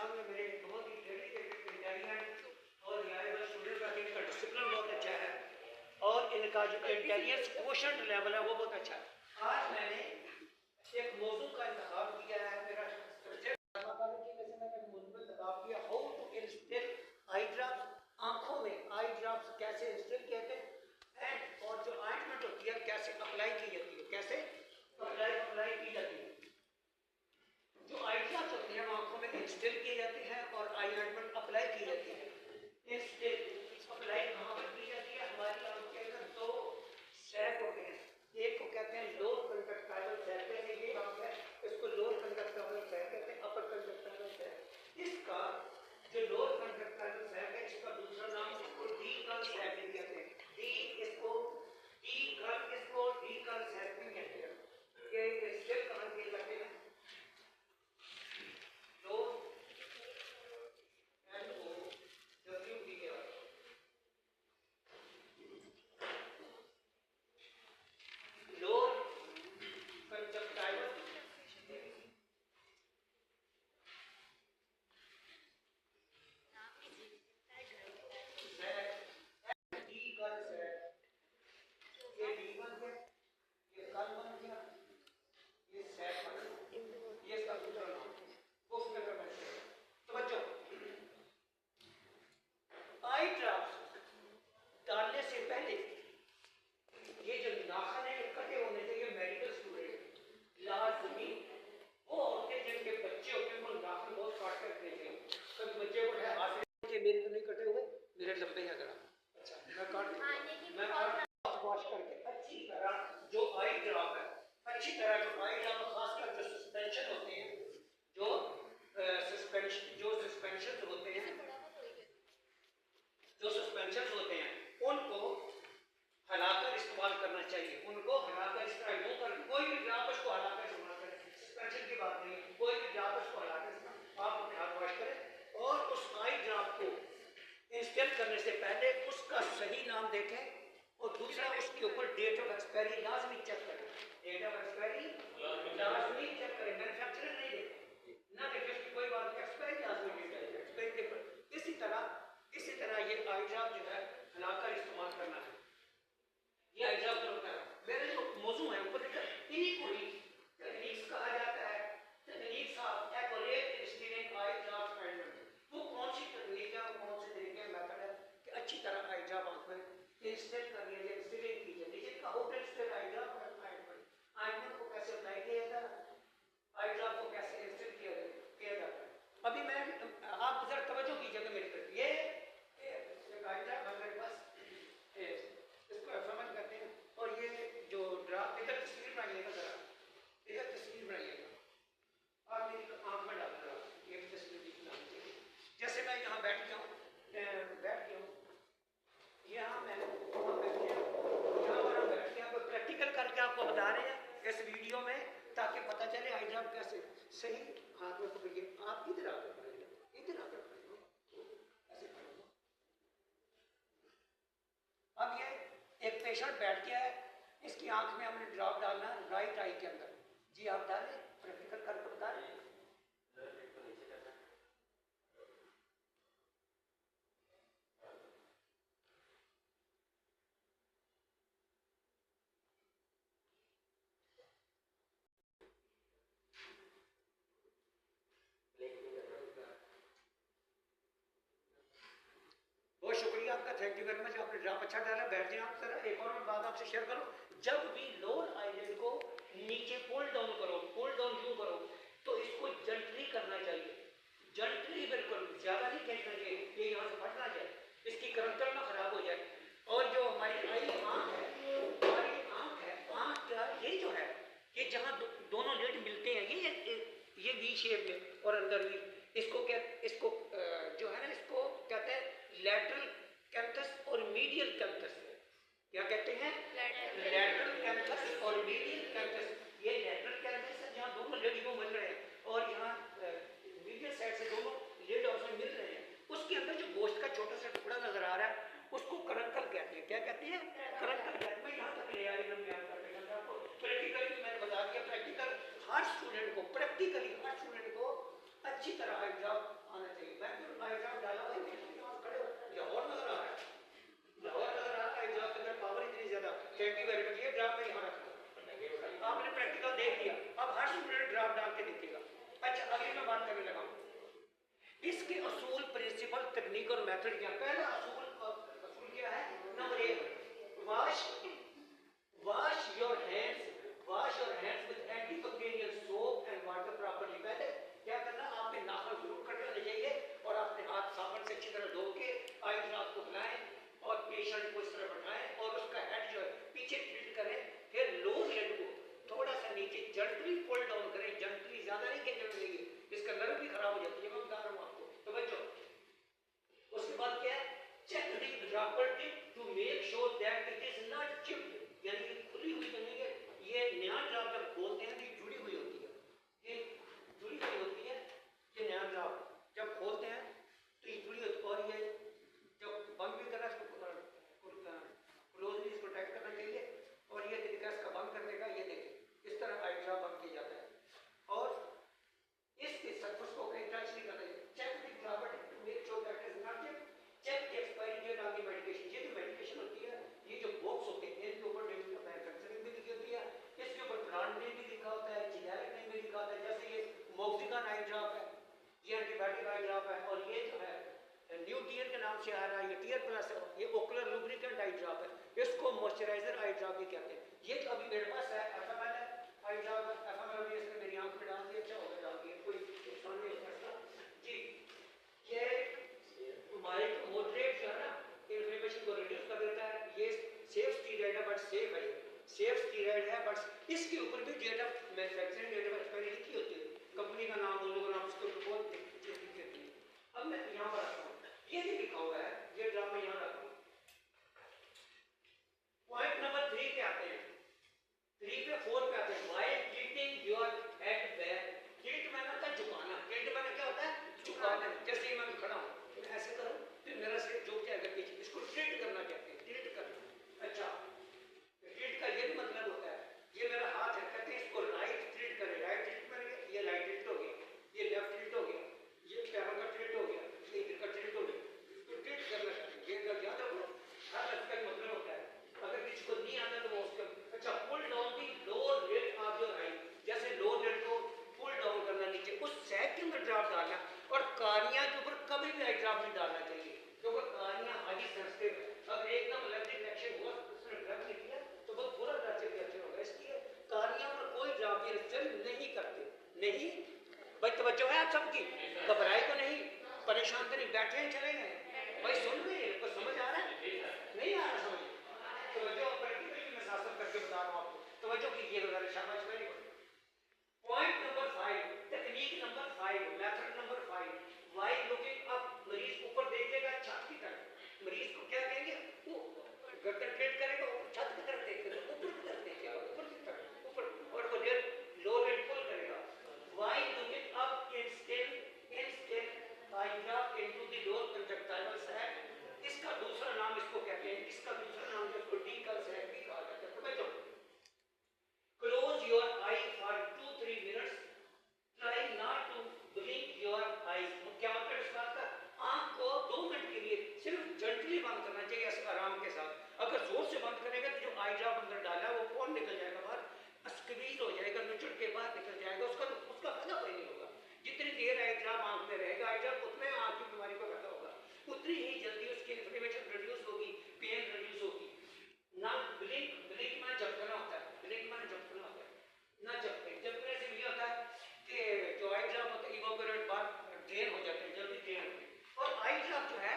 सामने मेरे बहुत ही इंटेलिजेंट और रिलायबल स्टूडेंट का इनका डिसिप्लिन बहुत अच्छा है और इनका जो इंटेलिजेंस क्वोशंट लेवल है वो बहुत अच्छा है। आज मैंने एक मौजू का इंतखाब किया है, मेरा सब्जेक्ट में से मैंने मौजू इंतखाब किया how to instil eye drops. आंखों में आई ड्रॉप्स कैसे इंस्टिल कहते हैं एंड और जो ऑइंटमेंट होती है कैसे अप्लाई की जाती है, कैसे अप्लाई की जाती है। जो आई ड्रॉप्स होती हैं वो आंखों में इंस्टिल किए जाते हैं और आई ऑइंटमेंट अप्लाई की जाती है। इंस्टिल अप्लाई कहाँ पर की जाती है? हमारी आंख के अंदर दो सैक होते हैं, एक को कहते हैं लोअर कंजक्टिवल सैक, जैसे ये आंख है इसको लोअर कंजक्टिवल सैक कहते हैं, अपर कंजक्टिवल सैक। इसका जो लोअर कंजक्टिवल सैक है इसका दूसरा नाम इसको डी कर्व सैक भी कहते हैं। डी इसको डी कर्व सैक भी कहते हैं। ये स्टेप कहाँ किए जाते हैं? लो N O W D R lower conjunctival eye drops डालने से पहले ये जो नाखन है कटे होने चाहिए। मेडिकल स्टूडेंट लाजमी वो होते हैं जिनके बच्चे होते हैं वो नाखन बहुत काट कर रखने चाहिए। कभी बच्चे को है हाथ में, मेरे तो नहीं कटे हुए, मेरे लंबे हैं जरा। अच्छा मैं काट वॉश करके अच्छी तरह जो आई ड्रॉप है, अच्छी तरह जो आई ड्रॉप खासकर जो सस्पेंशन होते हैं, जो सस्पेंशन होते हैं, जो सस्पेंशन होते हैं उनको हिलाकर इस्तेमाल करना चाहिए। उनको हिलाकर इस तरह यूं कर, कोई भी ड्रॉप उसको हिलाकर इस्तेमाल करें, सस्पेंशन की बात नहीं है, कोई भी ड्रॉप उसको हिलाकर आप अपने हाथ वॉश करें और उस आई ड्रॉप को इंस्टेल करने से पहले उसका सही नाम देखें और दूसरा उसके ऊपर डेट ऑफ एक्सपायरी लाजमी चेक करें। डेट ऑफ एक्सपायरी लाजमी चेक करें, मैन्युफैक्चरर नहीं देखें ना, देखें उसकी कोई बात नहीं, एक्सपायरी लाजमी डेट है एक्सपायरी के ऊपर। इसी तरह ये आई ड्रॉप जो है हिलाकर इस्तेमाल करना है। ये आई ड्रॉप जो होता है, मेरे जो मौजू है ऊपर लिखा इन्हीं को ही टेक्निक्स कहा जाता है। Techniques of accurate instilling eye drop ointment. वो कौन सी टेक्निक है, वो कौन से तरीके मेथड है कि अच्छी तरह आई ड्रॉप आंख में इंस्टिल कर लिया जाए, इंस्टिलिंग की जाए। लेकिन how to instil eye drop ointment को कैसे अप्लाई किया जाता है, आई ड्रॉप को कैसे इंस्टिल किया जाता है। अभी मैं आप जरा तवज्जो कीजिएगा मेरी तरफ। ये आई ड्रॉप हमारे पास इसको समझ करते हैं और ये जो ड्रॉप इधर तस्वीर बनाइएगा, जरा इधर तस्वीर बनाइएगा और मेरी आंख में डाल रहा हूँ ये तस्वीर दिखना चाहिए। जैसे मैं यहाँ बैठ गया हूँ यहाँ मैं यहाँ पर बैठ के आपको प्रैक्टिकल करके आपको बता रहे हैं इस वीडियो में, ताकि पता चले आई ड्रॉप कैसे सही हाथ में पकड़िए। आप इधर आकर पकड़िए, इधर आकर पकड़िए। अब ये एक पेशेंट बैठ गया है, इसकी आंख में हमने ड्रॉप डालना है राइट आई के अंदर। जी आप डालें, प्रैक्टिकल करके बता रहे हैं। बहुत शुक्रिया आपका, थैंक यू वेरी मच। आपने ड्रॉप अच्छा डाला, बैठ जाए आप। तरह एक और बात आपसे शेयर करूं, जब भी लोअर आईलिड को नीचे पुल डाउन यूं करो तो इसको जंटली करना चाहिए, जंटली, बिल्कुल ज्यादा नहीं खींचना चाहिए, ये यहाँ से फट ना जाए, इसकी करंटल ना खराब हो जाए। और जो हमारी आंख है, आंख का ये जो है, ये जहाँ दोनों लेड मिलते हैं, ये वी शेप में और अंदर भी, इसको जो है ना, इसको कहते हैं लैटरल कैंथस और मीडियल कैंथस। क्या कहते हैं? लैटरल कैंथस और मीडियल कैंथस। ये लैटरल कैंथस है जहाँ दोनों लेड को मिल रहे हैं और यहाँ मीडियल साइड से दोनों लेड आपस में मिल रहे हैं। उसके अंदर जो गोश्त का छोटा सा टुकड़ा नजर आ रहा है उसको करंकल कहते हैं। क्या कहते हैं? करंकल कहते हैं। मैं यहाँ तक ले आई आपको प्रैक्टिकली मैंने बता दिया। प्रैक्टिकल हर स्टूडेंट को अच्छी तरह आई ड्रॉप आना चाहिए। मैं फिर आई ड्रॉप डाला हुआ है, खड़े हो लाहौर नजर आ रहा है, लाहौर नजर आ रहा है। आई ड्रॉप के अंदर पावर इतनी ज्यादा। Thank you very much. ये ड्रॉप मैं यहाँ रखा, आपने प्रैक्टिकल देख लिया, अब हर स्टूडेंट ड्रॉप डाल के देखिएगा। अच्छा, अगली मैं बात करने लगा इसके असूल, प्रिंसिपल, तकनीक और मेथड क्या। पहला असूल क्या है? Number 1, wash your hands with antibacterial soap and water properly। पहले क्या करना, आपने नाखून जरूर कट लेने चाहिए और अपने हाथ साबुन से अच्छी तरह धो के आई ड्रॉप को बनाएं और पेशेंट को इस तरह बैठाएं और उसका हेड जो है पीछे टिल्ट करें, फिर लोअर हेड को थोड़ा सा नीचे जेंटली पुल डाउन करें। जेंटली, ज्यादा नहीं खेलने देंगे, इसका नर्व भी खराब हो जाती है, मैं बता रहा हूँ आपको। तो बच्चों, उसके बाद क्या है? Check the dropper tip to make sure that it is not chipped, यानी कि खुली हुई नहीं है। ये नया ड्रॉप जब खोलते हैं तो ये जुड़ी हुई होती है, ये जुड़ी हुई होती है। ये नया ड्रॉप जब खोलते हैं तो ये जुड़ी होती है, और ये जब बंद भी करना है क्लोजली इसको टाइट करना चाहिए। और ये तरीका इसका बंद करने का, ये देखिए इस तरह आई ड्रॉप बंद किया जाता है और इसके सरफेस को कहीं टच नहीं करना चाहिए। Check the dropper to make sure that it is not chipped. Check the expiry date of the medication. ये जो मेडिकेशन होती है, ये जो बॉक्स होते हैं, इनके ऊपर मैन्युफैक्चरिंग भी लिखी होती है, इसके ऊपर ब्रांड नेम भी लिखा होता है, जेनेरिक नेम भी लिखा होता है। जैसे ये मोक्सिकन आई ड्रॉप है, ये एंटीबायोटिक आई ड्रॉप है, और ये जो है न्यू टीयर के नाम से आ रहा है, ये टीयर प्लस है, ये ओकुलर लुब्रिकेंट आई ड्रॉप है, इसको मॉइस्चराइजर आई ड्रॉप भी कहते हैं। ये जो अभी मेरे पास है एफएमएल आई ड्रॉप, एफएमएल भी इसने मेरी आंख में डाल दिया, अच्छा हो गया डाल दिया, कोई नुकसान नहीं होता जी। ये हमारे मॉडरेट जो है ना, इन्फ्लेमेशन को रिड्यूस कर देता है। ये सेफ स्टीरॉइड है, बट सेफ है, सेफ स्टीरॉइड है, बट इसके ऊपर भी date of manufacturing, date of expiry लिखी होती है, कंपनी का नाम, उन लोगों का नाम, उसके ऊपर बहुत चीज लिखी होती है। अब मैं यहाँ पर आता हूँ, ये भी लिखा हुआ है, ये ड्रामा यहाँ रखा हूँ। पॉइंट नंबर 3 पे आते हैं, 3 पे 4 पे आते हैं। While tilting your head back. Tilt मैंने होता है झुकाना, टिल्ट मैंने क्या होता है? झुकाना। जैसे ही मैं खड़ा हूँ तो ऐसे करूँ, फिर मेरा सिर झुक जाएगा पीछे, इसको टिल्ट करना कहते हैं, टिल्ट करना। अच्छा, टिल्ट का ये भी मतलब होता है, ये मेरा हाथ है, कहते हैं इसको राइट टिल्ट करें। राइट टिल्ट मैंने, ये राइट टिल्ट हो गया, ये लेफ्ट टिल्ट हो गया, ये पैरों का टिल्ट हो गया, ये इधर का टिल्ट हो गया, तो टिल्ट करना कहते हैं। ये अगर याद रखो, हर लफ्ज़ का मतलब होता है, अगर किसी को नहीं आता तो वो उसका। अच्छा, pull down the lower lid of your eye. जैसे लोअर लिड को पुल डाउन करना नीचे, उस सैक के अंदर ड्रॉप डालना, और कार्निया के ऊपर कभी भी आई ड्रॉप नहीं डालना चाहिए, क्योंकि कार्निया हाईली सेंसिटिव है। अगर एकदम एलर्जिक रिएक्शन हुआ, उसने ड्रग नहीं किया तो बहुत बुरा एलर्जिक रिएक्शन होगा। इसलिए कार्निया पर कोई ड्रॉप ये रिएक्शन नहीं करते। नहीं भाई, तवज्जो है आप सबकी, घबराए तो नहीं, परेशान तो नहीं, बैठे हैं चले गए भाई, सुन रहे हैं, समझ आ रहा है? नहीं आ रहा समझ? तवज्जो, प्रैक्टिकली मैं साथ करके बता रहा हूँ आपको, तवज्जो कीजिएगा, शाबाश, very good. Point number 5, technique number 5, method number 5, while looking up. मरीज ऊपर देखेगा छत की तरफ, मरीज को क्या कहेंगे? वो गर्दन टेढ़ करेगा, छत की तरफ देखेगा, ऊपर की तरफ देखेगा, ऊपर की तरफ, ऊपर, और वो लो रेट पुल करेगा। While looking up instil eye drop into the lower conjunctival sac. इसका दूसरा नाम इसको कहते हैं, इसका दूसरा नाम जिसको डीकल सैक भी कहा जाता है। तो बच्चों, close your eye for 2-3 minutes, try not to blink your eyes। क्या मतलब इस बात का? आंख को 2 मिनट के लिए सिर्फ जेंटली बंद करना चाहिए, आराम के साथ। अगर जोर से बंद करेगा तो जो आई ड्रॉप अंदर डाला है वो कौन निकल जाएगा बाहर, स्क्वीज हो जाएगा, नुचड़ के बाहर निकल जाएगा, उसका फायदा कोई नहीं होगा। जितनी देर आई ड्रॉप आंख में रहेगा, आई ड्रॉप उतने आंख की बीमारी को फायदा होगा, उतनी ही जल्दी उसकी इन्फ्लेमेशन रिड्यूस होगी, पेन रिड्यूस होगी। ना ब्लिंक, ब्लिंक में झपकना होता है, ब्लिंक में झपकना होता है, ना झपके। झपकने से ये होता है कि जो आई ड्रॉप होता है इवोपोरेट बाहर ड्रेन हो जाते हैं, जल्दी ड्रेन होते हैं, और आई ड्रॉप जो है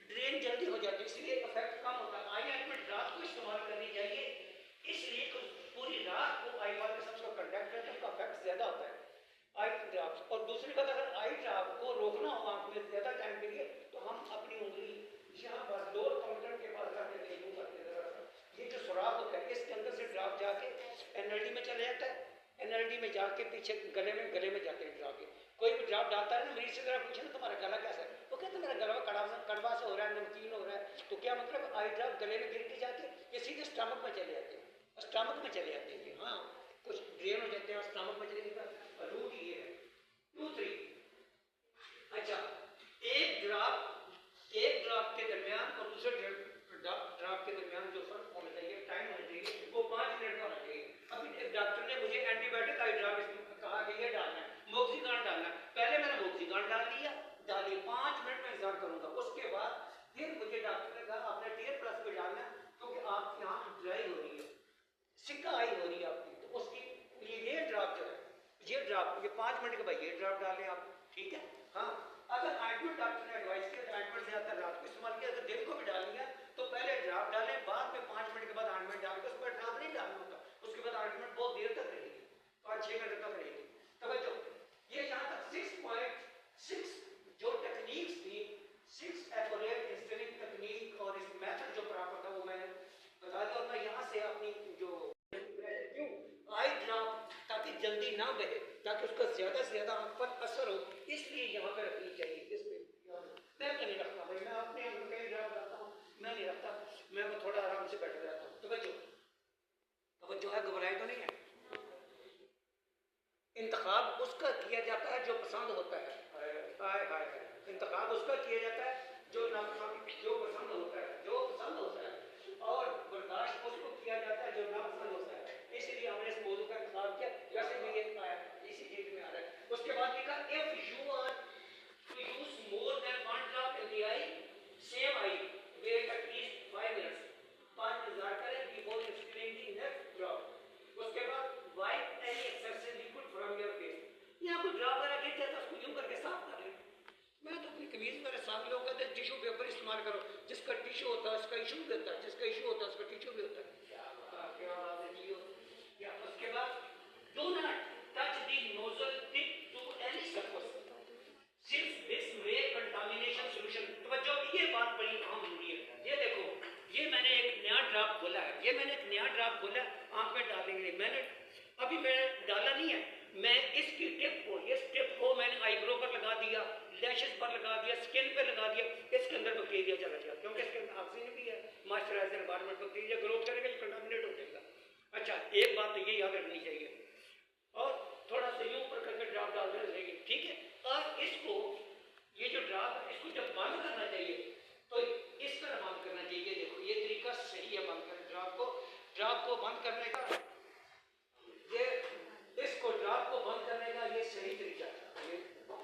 ड्रेन जल्दी हो जाती है, इसलिए इफेक्ट कम होता है। आई ऑइंटमेंट रात को इस्तेमाल करनी चाहिए, इसलिए पूरी रात को आई वाले सबसे कंडक्ट करते हैं, उसका इफेक्ट ज्यादा होता है आई ड्रॉप। और दूसरी बात, अगर आई ड्रॉप को रोकना हो आंख में ज्यादा टाइम के लिए, तो हम अपनी उंगली यहाँ पर लोअर काउंटर के पास रख देते हैं, ये जो सुराख होता है इसके अंदर से ड्रॉप जाके एनएलडी में चले जाता है, एनएलडी में जाके पीछे गले में जाते हैं ड्रॉप के। कोई भी ड्रॉप डालता है ना, मरीज से जरा पूछे ना तुम्हारा गला कैसा है, वो कहते मेरा गला कड़वा से हो रहा है, नमकीन हो रहा है, तो क्या मतलब? आई ड्रॉप गले में गिर के जाके ये सीधे स्टमक में चले जाते हैं, स्टमक में चले जाते हैं, हाँ कुछ ड्रेन हो जाते हैं और स्टमक में चले जाते हैं। रूट ये है। 2-3 ये एंटीबायोटिक आई ड्रॉप कहा कि ये डालना है, मोक्सिगान डालना है। पहले मैंने मोक्सिगान डाल लिया, डाली 5 मिनट में इंतजार करूंगा। उसके बाद फिर मुझे डॉक्टर ने कहा आपने टीयर प्लस पे डालना है क्योंकि आपकी आंख ड्राई हो रही है, सिक्का आई हो रही है आपकी, तो उसकी ये ड्रॉप जो है, ये ड्रॉप, ये 5 मिनट के बाद ये ड्रॉप डालें आप, ठीक है। हाँ, अगर आइंटमेंट डॉक्टर ने एडवाइस किया तो आइंटमेंट से आता रात को इस्तेमाल किया, अगर दिन को भी डाल लिया तो पहले ड्रॉप डालें, बाद में 5 मिनट के बाद आइंटमेंट डाल के, उसके बाद ड्रॉप नहीं डालना होता, उसके बाद आइंटमेंट बहुत देर तक रहेगी, 5-6 घंटे तक रहेगी। तवज्जो, ये यहाँ तक 6.6 जो टेक्निक्स थी, 6 एक्यूरेट इंस्टिलिंग टेक्निक और इस मेथड जो प्रॉपर था वो मैंने बता दिया। और मैं यहाँ से अपनी जो क्यों आई ड्रॉप ताकि जल्दी ना बहे, ताकि उसका ज्यादा से ज्यादा आंख पर असर हो, इसलिए यहाँ पे रखनी चाहिए। इस पे मैं तो नहीं रखता भाई, मैं अपने आंख में कहीं ड्रॉप रखता हूँ, मैं नहीं रखता, मैं वो थोड़ा आराम से बैठा रहता हूँ। तो जो है घबराए तो नहीं है। इंतखाब उसका किया जाता है जो पसंद होता है, हाय हाय, इंतखाब उसका किया जाता है जो नापसंद, जो पसंद होता है, जो पसंद होता है, और बर्दाश्त उसको किया जाता है जो नापसंद होता है। इसलिए हमने इस मौजू का इंतखाब किया, वैसे भी ये आया इसी चीज में आ रहा है। उसके बाद लिखा if you are to use more than 1 drop in the eye, same eye, wait at least 5 minutes, 5 इंतजार करें before instilling the next drop. उसके बाद wipe any excessive liquid from your face. यहाँ कोई ड्रॉप वगैरह गिर जाता है उसको यूं करके साफ कर लें। मैं तो अपनी कमीज मेरे साथ लोग कहते हैं टिश्यू पेपर इस्तेमाल करो, जिसका टिश्यू होता है उसका इशू भी होता है, जिसका इशू होता है उसका टिश्यू भी होता है। क्या बात है जी। उसके बाद do not touch the nozzle tip to any surface since this may contamination solution. तवज्जो, ये बात बड़ी अहम जरूरी है। ये देखो, ये मैंने एक नया ड्रॉप खोला है, ये मैंने एक नया ड्रॉप खोला है, आंख में डालेंगे, मैंने डाला नहीं है, मैं इसकी टिप को, इस टिप को मैंने आईब्रो पर लगा दिया, लैशेस पर लगा दिया, स्किन पे लगा दिया, इसके अंदर बैक्टीरिया चला गया, क्योंकि इसके अंदर ऑक्सीजन भी है, मॉइस्चराइजर एनवायरनमेंट, बैक्टीरिया ग्रोथ करेगा, कंटामिनेट हो जाएगा। अच्छा, एक बात तो ये याद रखनी चाहिए, और थोड़ा सा यूं ऊपर करके ड्रॉप डाल देना चाहिए, ठीक है। और इसको, ये जो ड्रॉप है इसको जब बंद करना चाहिए तो इस तरह बंद करना चाहिए। देखो ये तरीका सही है बंद करने, ड्रॉप को बंद करने का, ये इसको ड्रॉप को बंद करने का ये सही तरीका है, ये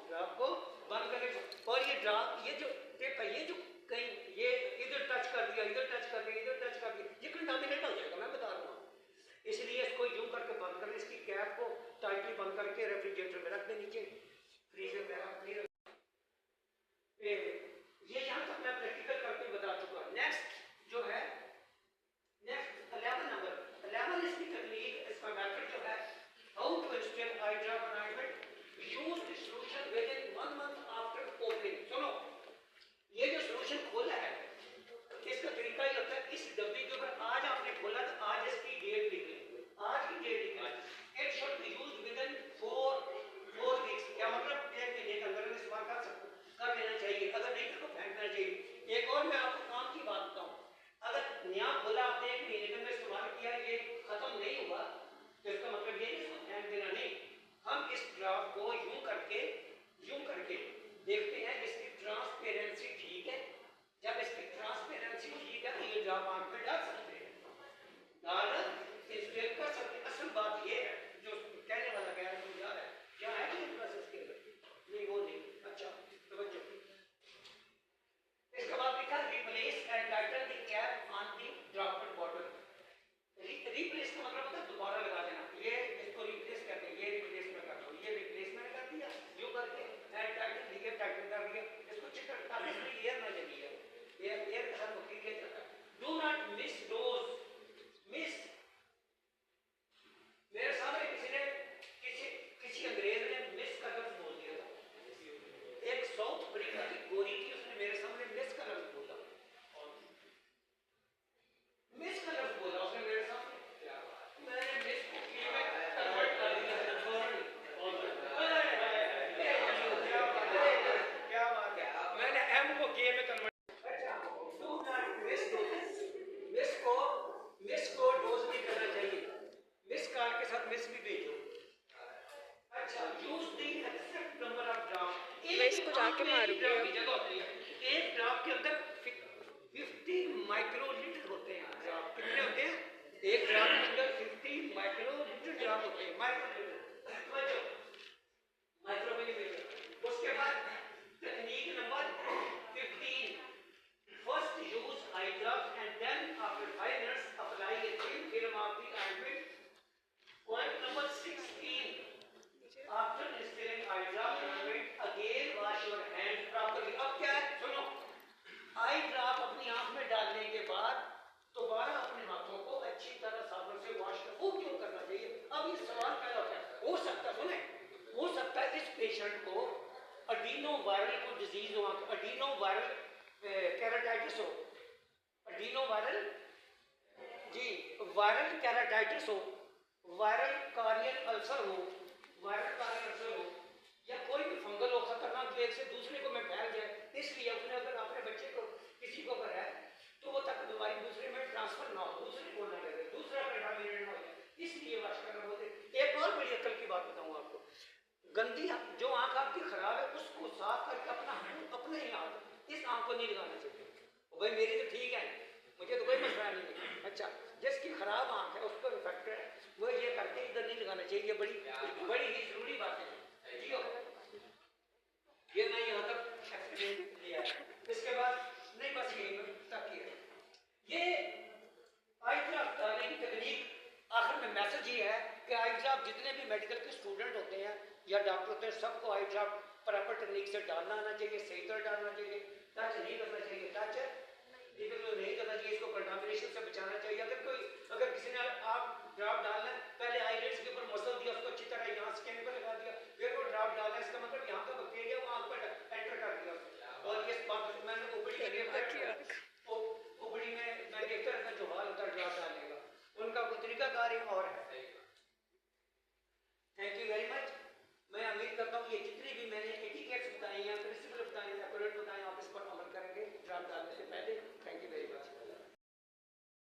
ड्रॉप को बंद करने का। और ये ड्रॉप, ये जो टिप है, ये जो कहीं ये इधर टच कर दिया, इधर टच कर दिया, इधर टच कर दिया, ये कंटामिनेट हो जाएगा, मैं बता रहा हूँ। इसलिए इसको यूं करके बंद करें, इसकी कैप को टाइटली बंद करके रेफ्रिजरेटर में रख दें, नीचे फ्रीजर में रख दें। ये यहाँ तक मैं प्रैक्टिकल करके बता चुका। नेक्स्ट जो है, नेक्स्ट 11 नंबर, 11 इसकी तकनीक, इसका मेथड जो है, how to instil eye drop ointment, use the solution within 1 month after opening. सुनो, ये जो सॉल्यूशन खोला है इसका तरीका ये होता है, इस डब्बे के ऊपर आज आपने खोला तो आज इसकी डेट लिख लें, आज की डेट लिख लें। It should be used with in 4 weeks, क्या मतलब 1 महीने के अंदर इस्तेमाल कर लेना चाहिए, अगर नहीं तो फेंक देना चाहिए। एक और मैं आपको काम की बात बताऊं, अगर नया खोला आपने 1 महीने के अंदर इस्तेमाल किया, ये खत्म नहीं हुआ तो इसका मतलब ये नहीं इसको फेंक देना नहीं। हम इस ड्रॉप को यूं करके देखते हैं इसकी ट्रांसपेरेंसी ठीक है। जब इसकी ट्रांसपेरेंसी ठीक है तो ये ड्रॉप आंख में डाल सकते हैं, डाल इंस्टेल कर सकते हैं। असल बात ये है जो कहने वाला कह रहा है, याद है क्या है कि प्रोसेस के अंदर नहीं, वो नहीं। अच्छा, तवज्जो, इसके बाद लिखा replace and Titan the cap on the dropper bottle. Replace का मतलब होता है दोबारा लगा देना, ये इसको रिप्लेस करते हैं, ये रिप्लेस में कर दो, ये रिप्लेस मैंने कर दिया यूं करके, एंड टाइटन लिखे टाइटन कर दिया, इसको चिकन ताकि इसमें एयर ना चली है, एयर के साथ बैक्टीरिया चलता है। Do not miss dose, miss, मेरे सामने किसी ने किसी अंग्रेज ने मिस का लफ्ज बोल दिया था, एक साउथ अफ्रीका की गोरी थी, उसने मेरे सामने मिस का लफ्ज बोला, मिस का लफ्ज बोला उसने मेरे सामने, मैंने मिस को के में कन्वर्ट कर दिया, क्या बात है, मैंने एम को के में कन्वर्ट। अच्छा, do not miss dose, miss को डोज नहीं करना चाहिए, मिस कॉल के साथ मिस भी भेजो। अच्छा, use the except number of drop, मैं इसको जाके मारूंगी, जगह होती है, एक ड्रॉप के अंदर 50 माइक्रोलीटर होते हैं। ड्रॉप कितने होते हैं? एक ड्रॉप के अंदर 50 माइक्रोलीटर ड्रॉप होते हैं माइक्रोमिलीमीटर। उसके बाद technique number 15, first use eye drop and then after 5 minutes apply a thin film of the ointment. Point number 16, after instilling eye drop ointment again wash your hand properly. अब क्या है सुनो, आई drop अपनी आंख में डालने के बाद दोबारा अपने हाथों को अच्छी तरह साबुन से वॉश कर, वो क्यों करना चाहिए? अब ये सवाल पैदा होता है, हो सकता सुने, हो सकता है इस पेशेंट को अडीनो वायरल को डिजीज हो, अडीनो वायरल कैराटाइटिस हो, अडीनो वायरल जी वायरल कैराटाइटिस हो, वायरल कार्नियल अल्सर हो, वायरल कार्नियल अल्सर हो, या कोई भी फंगल हो खतरनाक जो एक से दूसरे को में फैल जाए। इसलिए उसने अगर अपने बच्चे को किसी को अगर है तो वो तक बीमारी दूसरे में ट्रांसफर ना हो, दूसरे को ना लगे, दूसरा कंटामिनेट ना हो जाए, इसलिए वाश करना बोलते। एक और बड़ी अकल की बात बताऊं आपको, गंदी जो आंख आपकी खराब है उसको साफ करके अपने ही हाथ इस आंख को नहीं लगाना चाहिए। भाई मेरी तो ठीक है, मुझे तो कोई मसला नहीं है। अच्छा, जिसकी खराब आंख है उसको इफेक्ट है, वो ये करके इधर नहीं लगाना चाहिए। ये बड़ी बड़ी ही जरूरी बात है जी। ये मैं यहाँ तक एक्सप्लेन किया। इसके बाद नहीं बस यही तक ही है। ये आई ड्रॉप डालने की तकनीक, आखिर में मैसेज ये है कि आई ड्रॉप जितने भी मेडिकल के स्टूडेंट होते हैं या डॉक्टर होते हैं, सबको आई ड्रॉप प्रॉपर टेक्निक से डालना आना चाहिए, सही तरह डालना चाहिए, टच नहीं करना चाहिए, टच नहीं करना चाहिए, इसको कंटामिनेशन से बचाना चाहिए। अगर किसी ने आप ड्रॉप डालना है पहले आईलेट्स के ऊपर